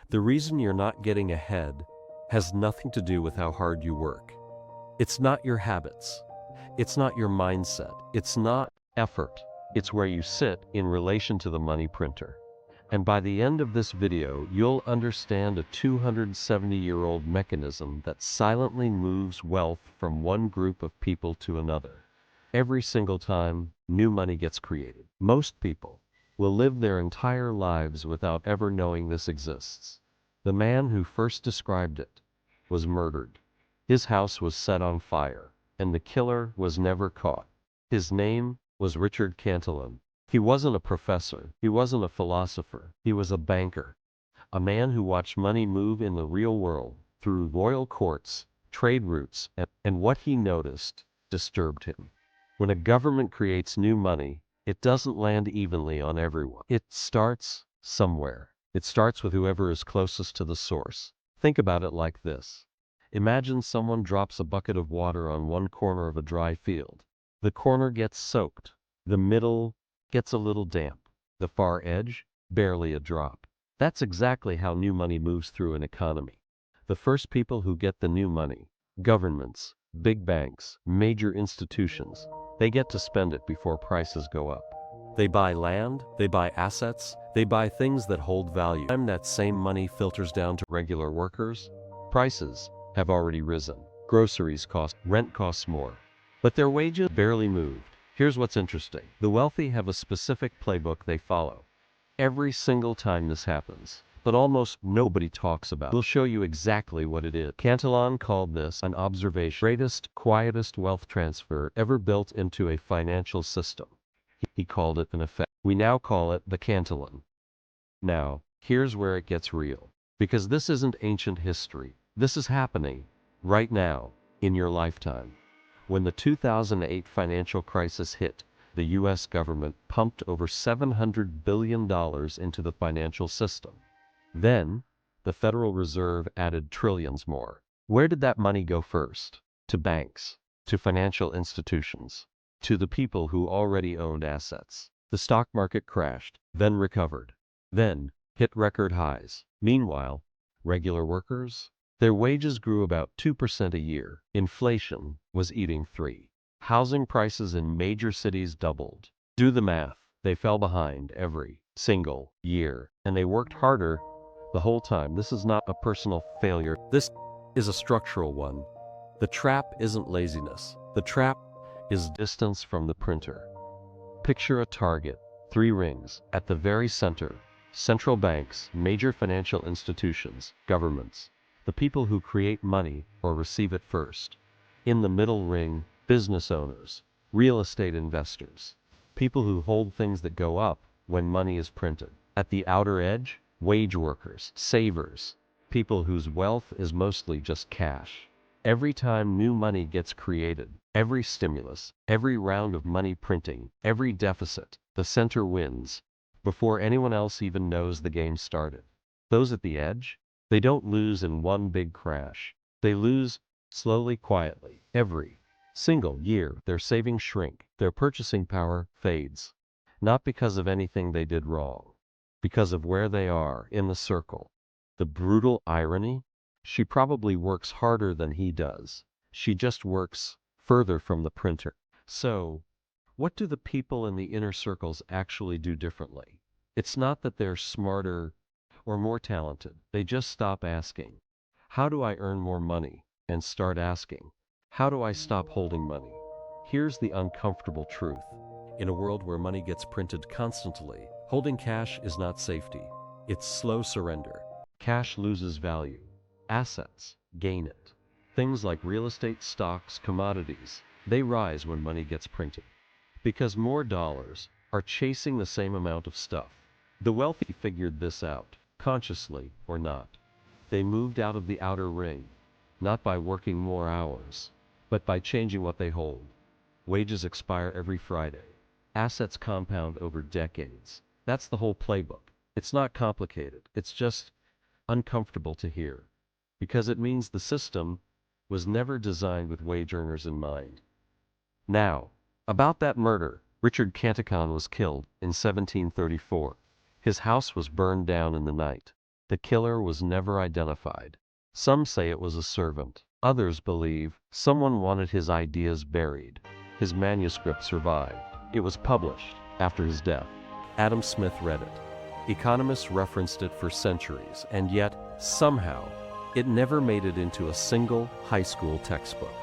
The reason you're not getting ahead has nothing to do with how hard you work. It's not your habits. It's not your mindset. It's not effort. It's where you sit in relation to the money printer. And by the end of this video, you'll understand a 270-year-old mechanism that silently moves wealth from one group of people to another. Every single time new money gets created, most people will live their entire lives without ever knowing this exists. The man who first described it was murdered. His house was set on fire, and the killer was never caught. His name was Richard Cantillon. He wasn't a professor, he wasn't a philosopher, he was a banker. A man who watched money move in the real world, through royal courts, trade routes, and what he noticed disturbed him. When a government creates new money, it doesn't land evenly on everyone. It starts somewhere. It starts with whoever is closest to the source. Think about it like this. Imagine someone drops a bucket of water on one corner of a dry field. The corner gets soaked. The middle gets a little damp. The far edge, barely a drop. That's exactly how new money moves through an economy. The first people who get the new money, governments, big banks, major institutions, they get to spend it before prices go up. They buy land, they buy assets, they buy things that hold value. By the time that same money filters down to regular workers, prices have already risen. Groceries cost, rent costs more. But their wages barely moved. Here's what's interesting. The wealthy have a specific playbook they follow. Every single time this happens, but almost nobody talks about it. We'll show you exactly what it is. Cantillon called this an observation, greatest, quietest wealth transfer ever built into a financial system. He called it an effect. We now call it the Cantillon. Now, here's where it gets real. Because this isn't ancient history. This is happening right now in your lifetime. When the 2008 financial crisis hit, the U.S. government pumped over $700 billion into the financial system. Then, the Federal Reserve added trillions more. Where did that money go first? To banks, to financial institutions, to the people who already owned assets. The stock market crashed, then recovered, then hit record highs. Meanwhile, regular workers, their wages grew about 2% a year. Inflation was eating 3%. Housing prices in major cities doubled. Do the math. They fell behind every single year, and they worked harder the whole time. This is not a personal failure. This is a structural one. The trap isn't laziness. The trap is distance from the printer. Picture a target, 3 rings. At the very center, central banks, major financial institutions, governments, the people who create money or receive it first. In the middle ring, business owners, real estate investors, people who hold things that go up when money is printed. At the outer edge, wage workers, savers, people whose wealth is mostly just cash. Every time new money gets created, every stimulus, every round of money printing, every deficit, the center wins before anyone else even knows the game started. Those at the edge, they don't lose in one big crash. They lose slowly, quietly. Every single year, their savings shrink, their purchasing power fades. Not because of anything they did wrong, because of where they are in the circle. The brutal irony? She probably works harder than he does. She just works further from the printer. So, what do the people in the inner circles actually do differently? It's not that they're smarter or more talented. They just stop asking, how do I earn more money? And start asking, how do I stop holding money? Here's the uncomfortable truth. In a world where money gets printed constantly, holding cash is not safety. It's slow surrender. Cash loses value. Assets gain it. Things like real estate, stocks, commodities, they rise when money gets printed. Because more dollars are chasing the same amount of stuff. The wealthy figured this out, consciously or not. They moved out of the outer ring, not by working more hours, but by changing what they hold. Wages expire every Friday. Assets compound over decades. That's the whole playbook. It's not complicated. It's just uncomfortable to hear. Because it means the system was never designed with wage earners in mind. Now, about that murder. Richard Cantillon was killed in 1734. His house was burned down in the night. The killer was never identified. Some say it was a servant. Others believe someone wanted his ideas buried. His manuscript survived. It was published after his death. Adam Smith read it. Economists referenced it for centuries, and yet, somehow, it never made it into a single high school textbook.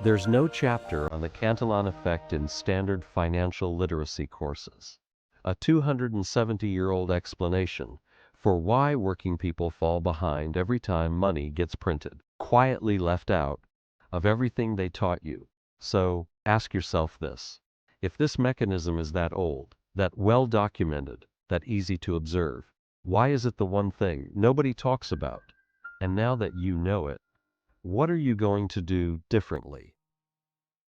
There's no chapter on the Cantillon Effect in standard financial literacy courses. A 270-year-old explanation for why working people fall behind every time money gets printed, quietly left out of everything they taught you. So, ask yourself this. If this mechanism is that old, that well-documented, that easy to observe, why is it the one thing nobody talks about? And now that you know it, what are you going to do differently?